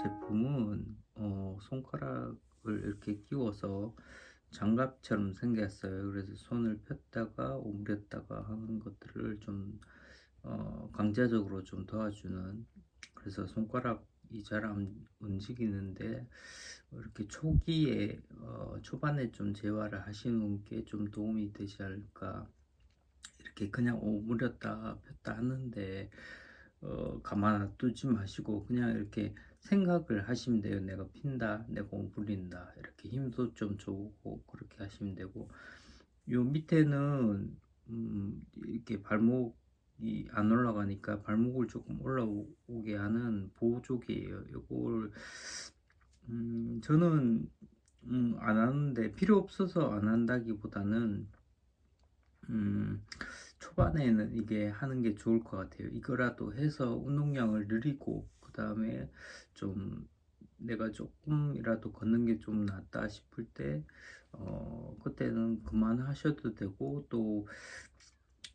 제품은 손가락을 이렇게 끼워서 장갑처럼 생겼어요. 그래서 손을 폈다가 오므렸다가 하는 것들을 좀 강제적으로 좀 도와주는, 그래서 손가락이 잘 안 움직이는데 이렇게 초기에 초반에 좀 재활을 하시는 분께 좀 도움이 되지 않을까. 이렇게 그냥 오므렸다 폈다 하는데 가만 놔두지 마시고 그냥 이렇게 생각을 하시면 돼요. 내가 핀다, 내가 오므린다, 이렇게 힘도 좀 주고 그렇게 하시면 되고, 요 밑에는 이렇게 발목이 안 올라가니까 발목을 조금 올라오게 하는 보조개예요. 요걸 저는 안 하는데, 필요 없어서 안 한다기보다는 음 초반에는 이게 하는 게 좋을 것 같아요. 이거라도 해서 운동량을 늘리고, 그 다음에 좀 내가 조금이라도 걷는 게 좀 낫다 싶을 때 그때는 그만하셔도 되고, 또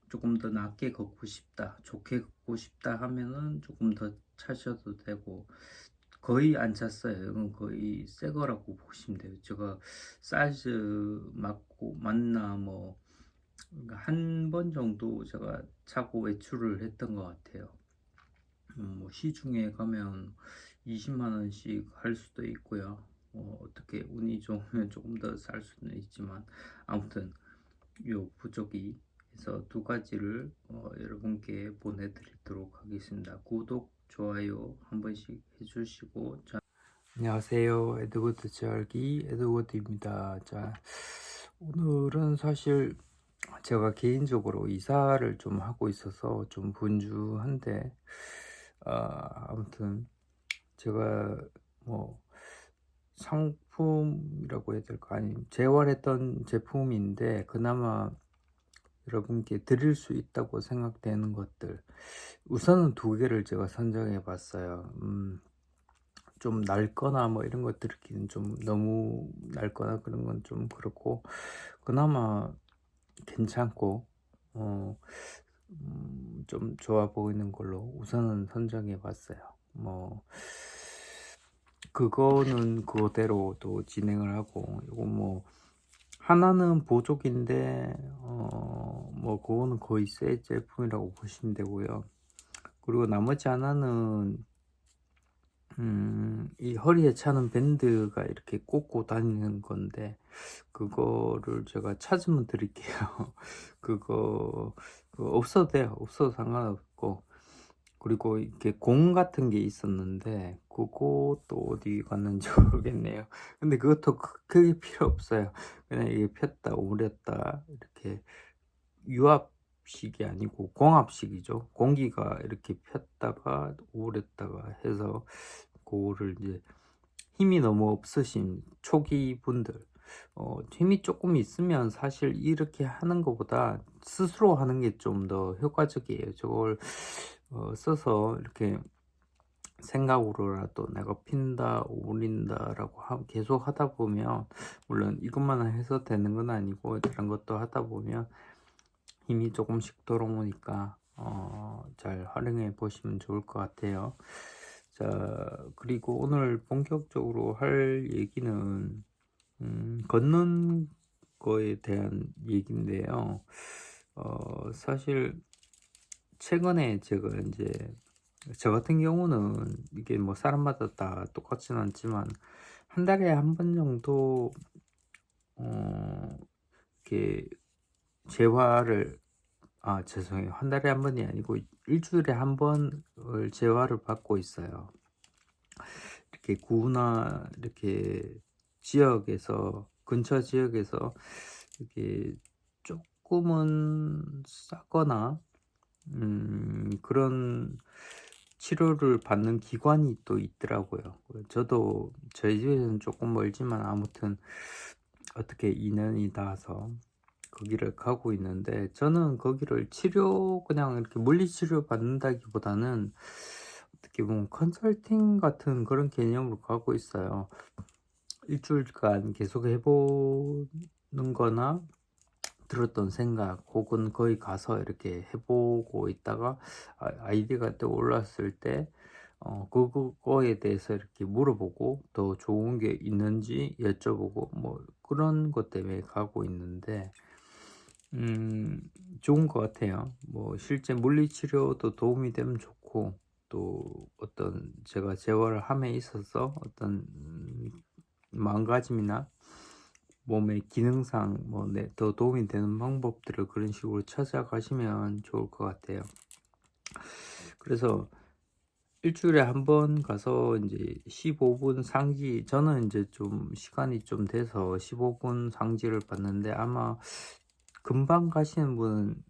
조금 더 낫게 걷고 싶다, 좋게 걷고 싶다 하면은 조금 더 차셔도 되고. 거의 안 찼어요. 이건 거의 새 거라고 보시면 돼요. 제가 사이즈 맞고 맞나 뭐, 그러니까 한 번 정도 제가 차고 외출을 했던 것 같아요. 뭐 시중에 가면 20만 원씩 할 수도 있고요. 어떻게 운이 좋으면 조금 더 살 수는 있지만, 아무튼 요 부족이 해서 두 가지를 여러분께 보내드리도록 하겠습니다. 구독, 좋아요 한 번씩 해주시고. 안녕하세요. 에드워드 지알기 에드워드입니다. 자, 오늘은 사실 제가 개인적으로 이사를 좀 하고 있어서 좀 분주한데, 아무튼 제가 뭐 상품이라고 해야 될까, 아니 재활했던 제품인데 그나마 여러분께 드릴 수 있다고 생각되는 것들, 우선은 두 개를 제가 선정해 봤어요. 좀 낡거나 뭐 이런 것들끼리는 좀 너무 낡거나 그런 건 좀 그렇고, 그나마 괜찮고 어, 좀 좋아 보이는 걸로 우선은 선정해 봤어요. 뭐 그거는 그대로 또 진행을 하고, 이거 뭐 하나는 보조기인데 뭐 그거는 거의 새 제품이라고 보시면 되고요. 그리고 나머지 하나는 이 허리에 차는 밴드가 이렇게 꽂고 다니는 건데, 그거를 제가 찾으면 드릴게요. 그거 없어도 돼요. 없어도 상관없고. 그리고 이렇게 공 같은 게 있었는데 그것도 어디 갔는지 모르겠네요. 근데 그것도 크게 필요 없어요. 그냥 이게 폈다 오므렸다, 이렇게 유압식이 아니고 공압식이죠. 공기가 이렇게 폈다가 오므렸다가 해서, 그거를 이제 힘이 너무 없으신 초기 분들, 힘이 조금 있으면 사실 이렇게 하는 것보다 스스로 하는 게 좀 더 효과적이에요. 저걸 써서 이렇게 생각으로라도 내가 핀다 올린다라고 계속 하다 보면, 물론 이것만 해서 되는 건 아니고 다른 것도 하다 보면 힘이 조금씩 들어오니까 잘 활용해 보시면 좋을 것 같아요. 자, 그리고 오늘 본격적으로 할 얘기는 걷는 거에 대한 얘기인데요. 사실 최근에 제가 이제, 저 같은 경우는 이게 뭐 사람마다 다 똑같진 않지만 한 달에 한 번 정도 이렇게 재활을, 죄송해요, 한 달에 한 번이 아니고 일주일에 한 번을 재활을 받고 있어요. 이렇게 구나 이렇게 지역에서, 근처 지역에서 이렇게 조금은 싸거나 그런 치료를 받는 기관이 또 있더라고요. 저도 저희 집에서는 조금 멀지만 아무튼 어떻게 인연이 닿아서 거기를 가고 있는데, 저는 거기를 그냥 이렇게 물리치료 받는다기보다는 어떻게 보면 컨설팅 같은 그런 개념으로 가고 있어요. 일주일간 계속 해보는 거나 들었던 생각, 혹은 거기 가서 이렇게 해보고 있다가 아이디어가 또 올랐을 때 그거에 대해서 이렇게 물어보고 더 좋은 게 있는지 여쭤보고 뭐 그런 것 때문에 가고 있는데 음 좋은 것 같아요. 뭐 실제 물리치료도 도움이 되면 좋고 또 어떤 제가 재활을 함에 있어서 어떤 마음가짐이나 몸의 기능상 뭐 더 도움이 되는 방법들을 그런 식으로 찾아가시면 좋을 것 같아요. 그래서 일주일에 한 번 가서 이제 15분 상지, 저는 이제 좀 시간이 좀 돼서 15분 상지를 받는데 아마 금방 가시는 분은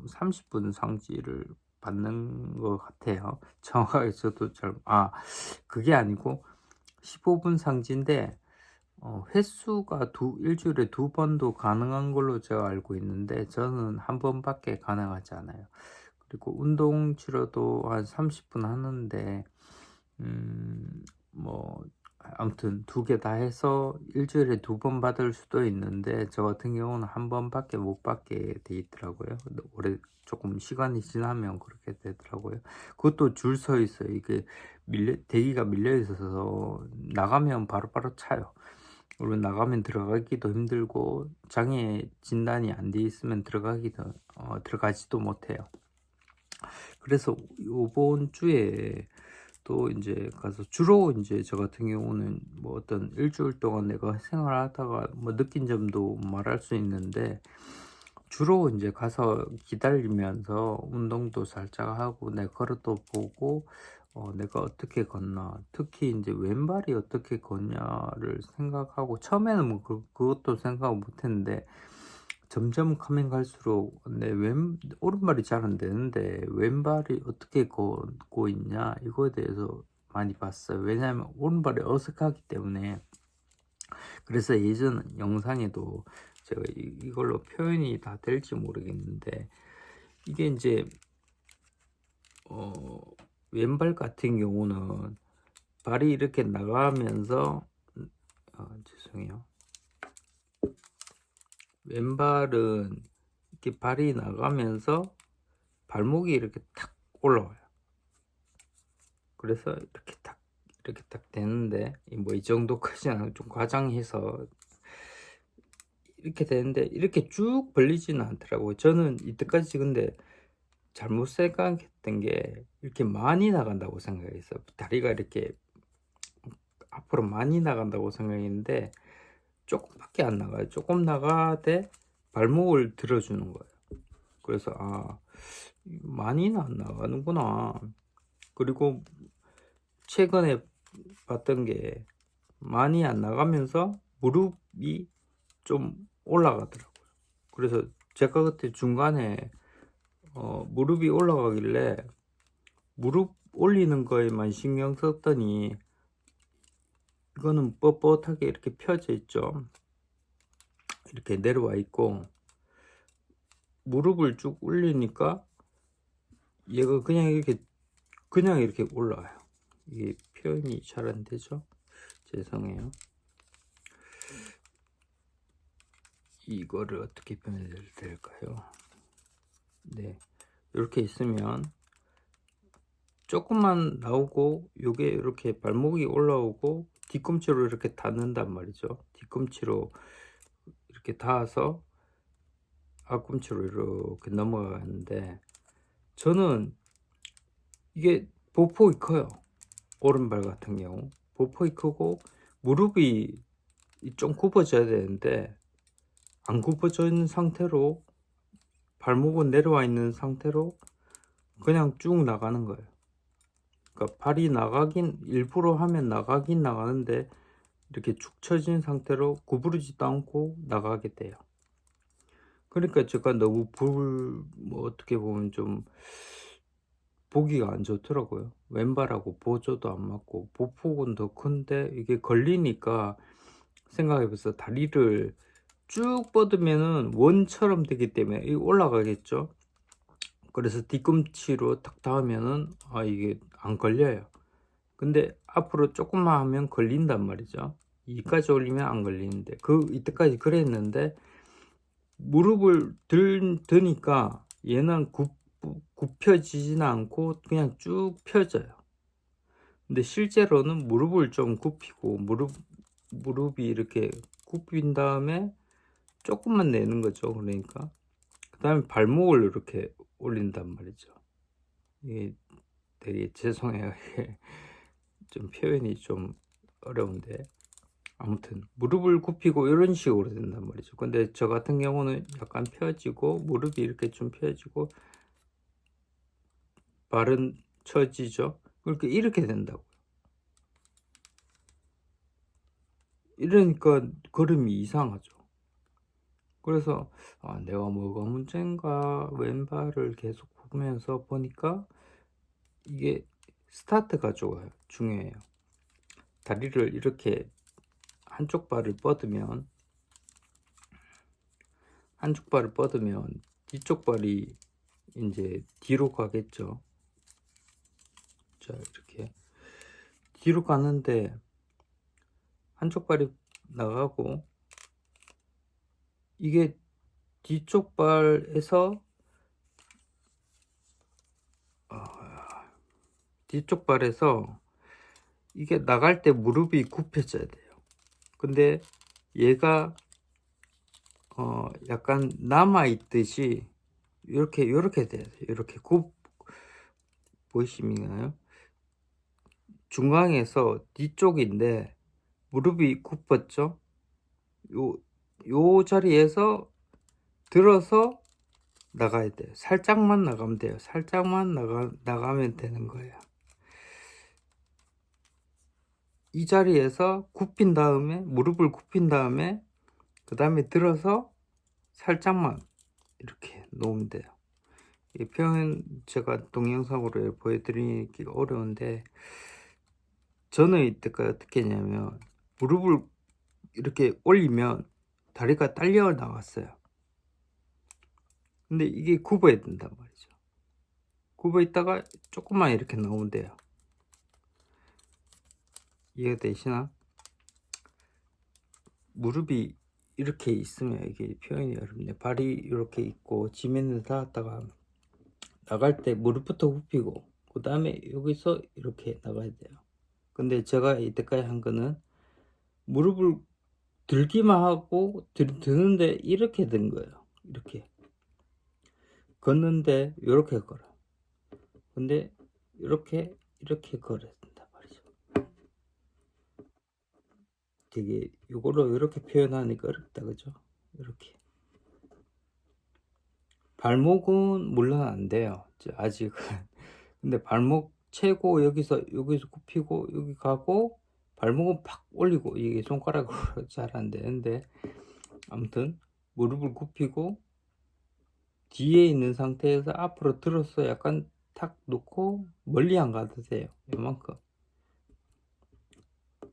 30분 상지를 받는 것 같아요. 정확하게 저도 그게 아니고 15분 상지인데 횟수가 일주일에 2번도 가능한 걸로 제가 알고 있는데 저는 한 번밖에 가능하지 않아요. 그리고 운동 치료도 한 30분 하는데 뭐 아무튼 두 개 다 해서 일주일에 2번 받을 수도 있는데 저 같은 경우는 한 번밖에 못 받게 돼 있더라고요. 오래 조금 시간이 지나면 그렇게 되더라고요. 그것도 줄 서 있어요. 이게 대기가 밀려 있어서 나가면 바로바로 차요. 물론 나가면 들어가기도 힘들고 장애 진단이 안 돼 있으면 들어가지도 못해요. 그래서 요번 주에 또 인제 가서 주로 인제 저 같은 경우는 뭐 어떤 일주일 동안 내가 생활하다가 뭐 느낀 점도 말할 수 있는데 주로 인제 가서 기다리면서 운동도 살짝 하고 내 걸어도 보고 내가 어떻게 걷나, 특히 인제 왼발이 어떻게 걷냐를 생각하고 처음에는 뭐 그것도 생각을 못 했는데 점점 가면 갈수록 내 오른발이 잘 안 되는데 왼발이 어떻게 걷고 있냐 이거에 대해서 많이 봤어요. 왜냐하면 오른발이 어색하기 때문에. 그래서 예전 영상에도 제가 이걸로 표현이 다 될지 모르겠는데 이게 이제 어 왼발 같은 경우는 발이 이렇게 나가면서 죄송해요. 왼발은 이렇게 발이 나가면서 발목이 이렇게 탁 올라와요. 그래서 이렇게 딱 되는데 뭐 이 정도까지는 좀 과장해서 이렇게 되는데 이렇게 쭉 벌리지는 않더라고요. 저는 이때까지 근데 잘못 생각했던 게 이렇게 많이 나간다고 생각했어요. 다리가 이렇게 앞으로 많이 나간다고 생각했는데 조금밖에 안 나가요. 조금 나가되 발목을 들어주는 거예요. 그래서 많이는 안 나가는구나. 그리고 최근에 봤던 게 많이 안 나가면서 무릎이 좀 올라가더라고요. 그래서 제가 그때 중간에 무릎이 올라가길래 무릎 올리는 거에만 신경 썼더니 이거는 뻣뻣하게 이렇게 펴져 있죠. 이렇게 내려와 있고 무릎을 쭉 올리니까 얘가 그냥 이렇게 올라와요. 이게 표현이 잘 안 되죠? 죄송해요. 이거를 어떻게 표현해야 될까요? 네, 이렇게 있으면 조금만 나오고 요게 이렇게 발목이 올라오고 뒤꿈치로 이렇게 닿는단 말이죠. 뒤꿈치로 이렇게 닿아서 앞꿈치로 이렇게 넘어가는데 저는 이게 보폭이 커요. 오른발 같은 경우 보폭이 크고 무릎이 좀 굽어져야 되는데 안 굽어져 있는 상태로 발목은 내려와 있는 상태로 그냥 쭉 나가는 거예요. 그러니까 발이 일부러 하면 나가긴 나가는데 이렇게 축 처진 상태로 구부러지도 않고 나가게 돼요. 그러니까 제가 너무 뭐 어떻게 보면 좀 보기가 안 좋더라고요. 왼발하고 보조도 안 맞고 보폭은 더 큰데 이게 걸리니까 생각해보세요. 다리를 쭉 뻗으면은 원처럼 되기 때문에 이 올라가겠죠. 그래서 뒤꿈치로 탁 닿으면은 이게 안 걸려요. 근데 앞으로 조금만 하면 걸린단 말이죠. 이까지 올리면 안 걸리는데 이때까지 그랬는데 무릎을 드니까 얘는 굽혀지지는 않고 그냥 쭉 펴져요. 근데 실제로는 무릎을 좀 굽히고 무릎이 이렇게 굽힌 다음에 조금만 내는 거죠. 그러니까 그다음에 발목을 이렇게 올린단 말이죠. 이게 되게 죄송해요. 이게 좀 표현이 좀 어려운데 아무튼 무릎을 굽히고 이런 식으로 된단 말이죠. 근데 저 같은 경우는 약간 펴지고 무릎이 이렇게 좀 펴지고 발은 처지죠. 그러니까 이렇게 된다고. 이러니까 걸음이 이상하죠. 그래서 내가 뭐가 문제인가 왼발을 계속 보면서 보니까 이게 스타트가 중요해요. 다리를 이렇게 한쪽 발을 뻗으면 뒤쪽 발이 이제 뒤로 가겠죠. 자, 이렇게 뒤로 가는데 한쪽 발이 나가고 이게 뒤쪽 발에서 이게 나갈 때 무릎이 굽혀져야 돼요. 근데 얘가 약간 남아 있듯이 이렇게 돼야 돼요. 이렇게 보이시나요? 중앙에서 뒤쪽인데 무릎이 굽었죠. 요 자리에서 들어서 나가야 돼요. 살짝만 나가면 돼요. 살짝만 나가면 되는 거예요. 이 자리에서 무릎을 굽힌 다음에 그 다음에 들어서 살짝만 이렇게 놓으면 돼요. 이 표현 제가 동영상으로 보여드리기 어려운데 저는 이때까지 어떻게 했냐면 무릎을 이렇게 올리면 다리가 딸려 나왔어요. 근데 이게 굽어야 된단 말이죠. 굽어 있다가 조금만 이렇게 나오면 돼요. 이해가 되시나? 무릎이 이렇게 있으면 이게 표현이 어렵네. 발이 이렇게 있고 지면에 닿았다가 나갈 때 무릎부터 굽히고 그 다음에 여기서 이렇게 나가야 돼요. 근데 제가 이때까지 한 거는 무릎을 들기만 하고 드는데 이렇게 된 거예요. 이렇게 걷는데 이렇게 걸어. 근데 이렇게 걸어야 된단 말이죠. 되게 이거로 이렇게 표현하니까 어렵다, 그죠? 이렇게 발목은 물론 안 돼요. 아직은. 근데 발목 채고 여기서 굽히고 여기 가고 발목은 팍 올리고 이게 손가락으로 잘 안 되는데 아무튼 무릎을 굽히고 뒤에 있는 상태에서 앞으로 들어서 약간 탁 놓고 멀리 안 가도 돼요. 요만큼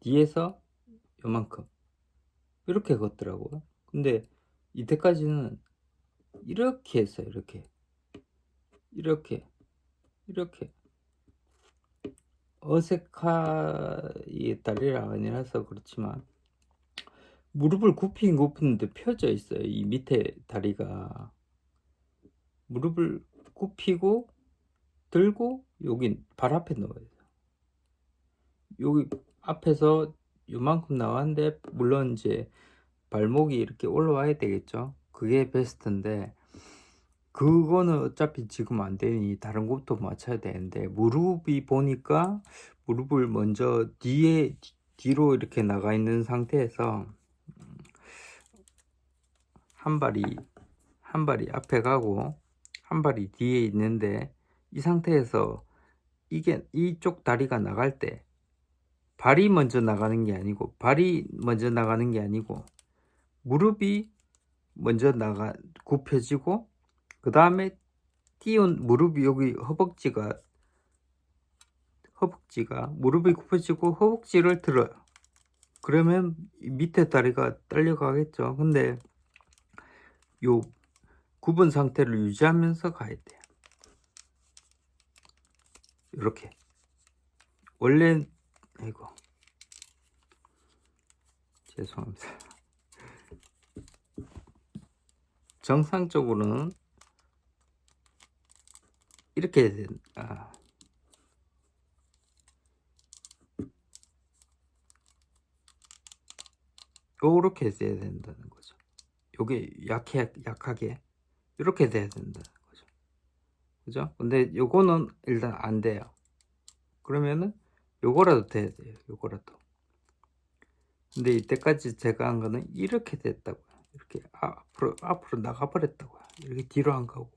뒤에서 요만큼 이렇게 걷더라고요. 근데 이때까지는 이렇게 했어요. 이렇게 어색한 다리가 아니라서 그렇지만 무릎을 굽히는데 펴져 있어요. 이 밑에 다리가 무릎을 굽히고 들고 여기 발 앞에 넣어야 돼요. 여기 앞에서 요만큼 나왔는데 물론 이제 발목이 이렇게 올라와야 되겠죠. 그게 베스트인데 그거는 어차피 지금 안 되니 다른 곳도 맞춰야 되는데 무릎이 보니까 무릎을 먼저 뒤로 이렇게 나가 있는 상태에서 한 발이 앞에 가고 한 발이 뒤에 있는데 이 상태에서 이쪽 다리가 나갈 때 발이 먼저 나가는 게 아니고 무릎이 먼저 굽혀지고 그 다음에 띄운 무릎이 여기 허벅지가 무릎이 굽혀지고 허벅지를 들어요. 그러면 밑에 다리가 딸려가겠죠. 근데 요 굽은 상태를 유지하면서 가야 돼요. 이렇게 원래 아이고 죄송합니다. 정상적으로는 이렇게 요렇게 돼야 된다는 거죠. 요게 약하게 이렇게 돼야 된다는 거죠. 그죠? 근데 요거는 일단 안 돼요. 그러면은 요거라도 돼야 돼요. 요거라도. 근데 이때까지 제가 한 거는 이렇게 됐다고요. 이렇게 앞으로 나가 버렸다고요. 이렇게 뒤로 안 가고.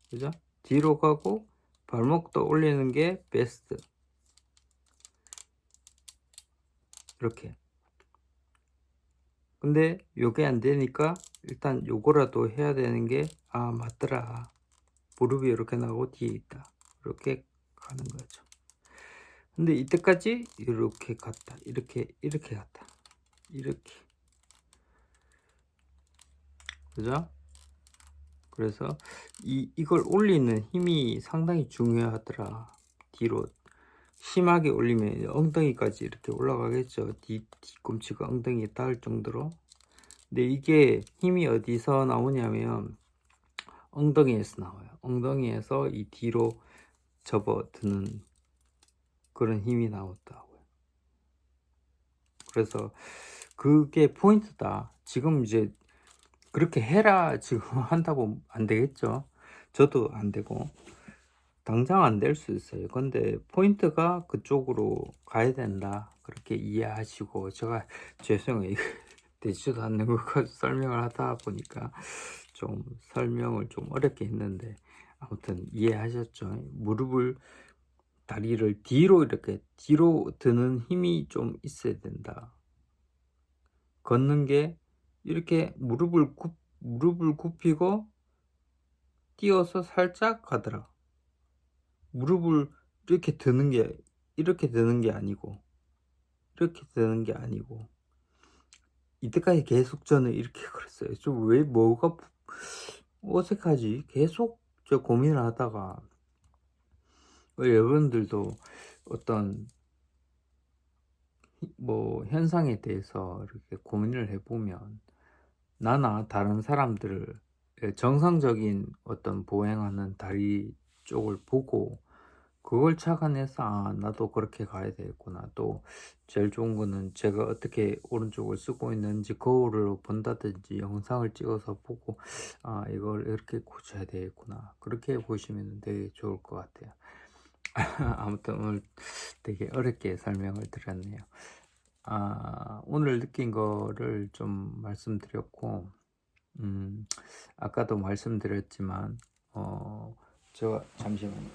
그죠? 뒤로 가고 발목도 올리는 게 베스트. 이렇게. 근데 요게 안 되니까 일단 요거라도 해야 되는 게, 아, 맞더라. 무릎이 이렇게 나고 뒤에 있다. 이렇게 가는 거죠. 근데 이때까지 이렇게 갔다. 이렇게 갔다. 이렇게. 그죠? 그래서 이걸 올리는 힘이 상당히 중요하더라. 뒤로 심하게 올리면 엉덩이까지 이렇게 올라가겠죠. 뒤꿈치가 엉덩이에 닿을 정도로. 근데 이게 힘이 어디서 나오냐면 엉덩이에서 나와요. 엉덩이에서 이 뒤로 접어드는 그런 힘이 나왔다고요. 그래서 그게 포인트다. 지금 이제 그렇게 해라 지금 한다고 안 되겠죠. 저도 안 되고 당장 안 될 수 있어요. 근데 포인트가 그쪽으로 가야 된다. 그렇게 이해하시고, 제가 죄송해요. 되지도 않는 것 가지고 설명을 하다 보니까 좀 설명을 좀 어렵게 했는데, 아무튼 이해하셨죠? 다리를 뒤로 이렇게 뒤로 드는 힘이 좀 있어야 된다. 걷는 게 이렇게 무릎을 굽히고 뛰어서 살짝 가더라. 무릎을 이렇게 드는 게 아니고, 이렇게 드는 게 아니고, 이때까지 계속 저는 이렇게 그랬어요. 좀 왜 뭐가 어색하지? 계속 저 고민을 하다가, 여러분들도 어떤 뭐 현상에 대해서 이렇게 고민을 해보면, 나나 다른 사람들을 정상적인 어떤 보행하는 다리 쪽을 보고 그걸 착안해서, 아, 나도 그렇게 가야 되겠구나. 또 제일 좋은 거는 제가 어떻게 오른쪽을 쓰고 있는지 거울을 본다든지 영상을 찍어서 보고, 아, 이걸 이렇게 고쳐야 되겠구나. 그렇게 보시면 되게 좋을 것 같아요. 아무튼 오늘 되게 어렵게 설명을 드렸네요. 오늘 느낀 거를 좀 말씀드렸고, 아까도 말씀드렸지만, 제가 잠시만요.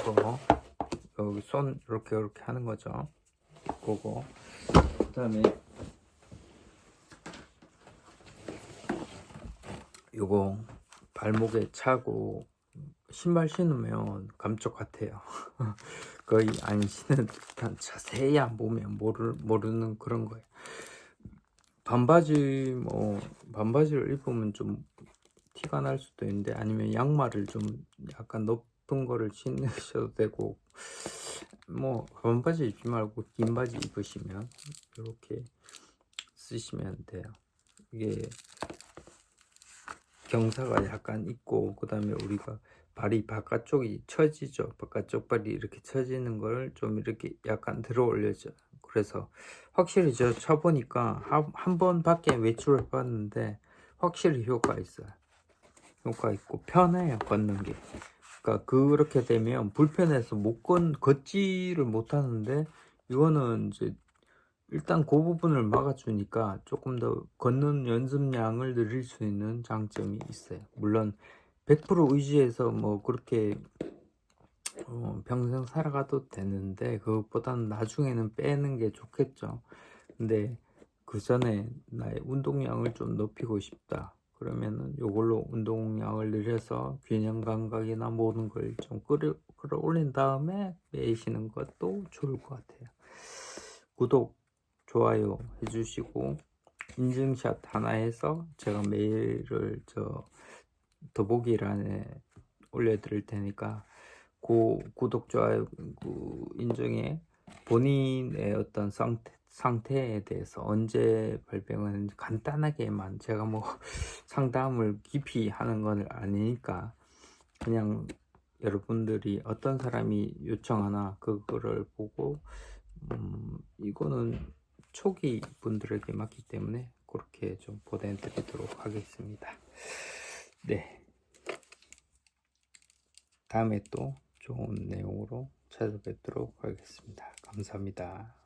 이거 여기 손 이렇게 하는 거죠. 그거 그다음에 요거 발목에 차고 신발 신으면 감쪽 같아요. 거의 안 신은 듯한, 자세히 안 보면 모르는 그런 거예요. 반바지를 입으면 좀 티가 날 수도 있는데, 아니면 양말을 좀 약간 높은 거를 신으셔도 되고, 뭐 반바지 입지 말고 긴 바지 입으시면 이렇게 쓰시면 돼요. 이게 경사가 약간 있고, 그 다음에 우리가 발이 바깥쪽이 처지죠. 바깥쪽 발이 이렇게 처지는 걸 좀 이렇게 약간 들어 올려져. 그래서 확실히 저 쳐보니까 한 번밖에 외출을 해봤는데 확실히 효과 있어요. 효과 있고 편해요, 걷는 게. 그러니까 그렇게 되면 불편해서 걷지를 못하는데, 이거는 이제 일단 그 부분을 막아주니까 조금 더 걷는 연습량을 늘릴 수 있는 장점이 있어요. 물론 100% 의지해서 뭐 그렇게 평생 살아가도 되는데, 그것보다는 나중에는 빼는 게 좋겠죠. 근데 그 전에 나의 운동량을 좀 높이고 싶다. 그러면은 요걸로 운동량을 늘려서 균형 감각이나 모든 걸 좀 끌어올린 다음에 빼시는 것도 좋을 것 같아요. 구독, 좋아요 해주시고, 인증샷 하나 해서 제가 메일을 더보기란에 올려드릴 테니까, 그 구독, 좋아요, 그 인증에 본인의 어떤 상태에 대해서 언제 발병했는지 간단하게만, 제가 뭐 상담을 깊이 하는 건 아니니까, 그냥 여러분들이 어떤 사람이 요청하나 그거를 보고 이거는 초기 분들에게 맞기 때문에 그렇게 좀 보내드리도록 하겠습니다. 네. 다음에 또 좋은 내용으로 찾아뵙도록 하겠습니다. 감사합니다.